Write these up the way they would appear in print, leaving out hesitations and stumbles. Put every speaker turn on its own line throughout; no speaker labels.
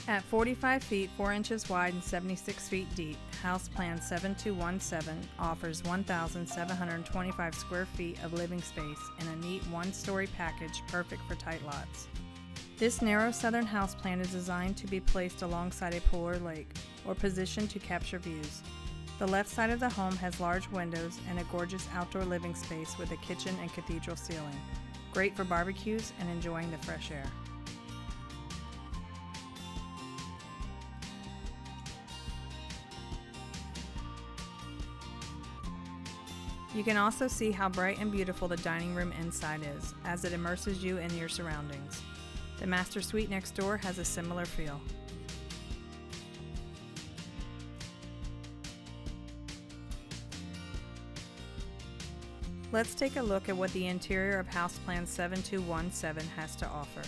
At 45 feet 4 inches wide and 76 feet deep, House Plan 7217 offers 1,725 square feet of living space in a neat one-story package perfect for tight lots. This narrow southern house plan is designed to be placed alongside a pool or lake, or positioned to capture views. The left side of the home has large windows and a gorgeous outdoor living space with a kitchen and cathedral ceiling. Great for barbecues and enjoying the fresh air. You can also see how bright and beautiful the dining room inside is, as it immerses you in your surroundings. The master suite next door has a similar feel. Let's take a look at what the interior of House Plan 7217 has to offer.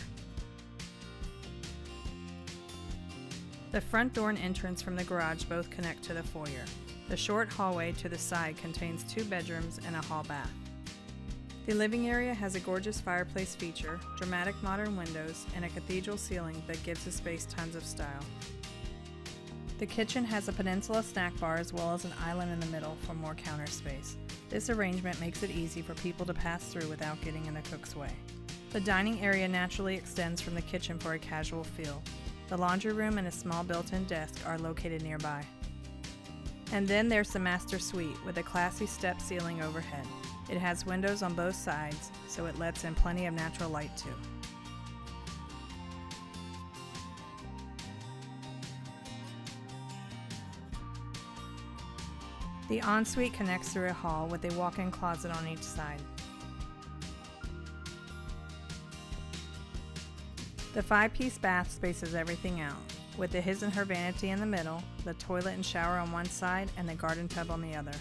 The front door and entrance from the garage both connect to the foyer. The short hallway to the side contains 2 bedrooms and a hall bath. The living area has a gorgeous fireplace feature, dramatic modern windows, and a cathedral ceiling that gives the space tons of style. The kitchen has a peninsula snack bar as well as an island in the middle for more counter space. This arrangement makes it easy for people to pass through without getting in the cook's way. The dining area naturally extends from the kitchen for a casual feel. The laundry room and a small built-in desk are located nearby. And then there's the master suite with a classy step ceiling overhead. It has windows on both sides, so it lets in plenty of natural light too. The ensuite connects through a hall with a walk-in closet on each side. The 5-piece bath spaces everything out, with the his and her vanity in the middle, the toilet and shower on one side, and the garden tub on the other.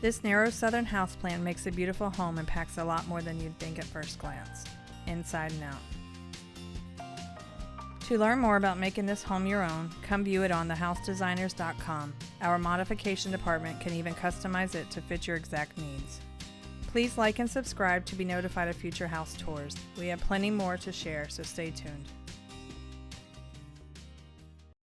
This narrow southern house plan makes a beautiful home and packs a lot more than you'd think at first glance, inside and out. To learn more about making this home your own, come view it on thehousedesigners.com. Our modification department can even customize it to fit your exact needs. Please like and subscribe to be notified of future house tours. We have plenty more to share, so stay tuned.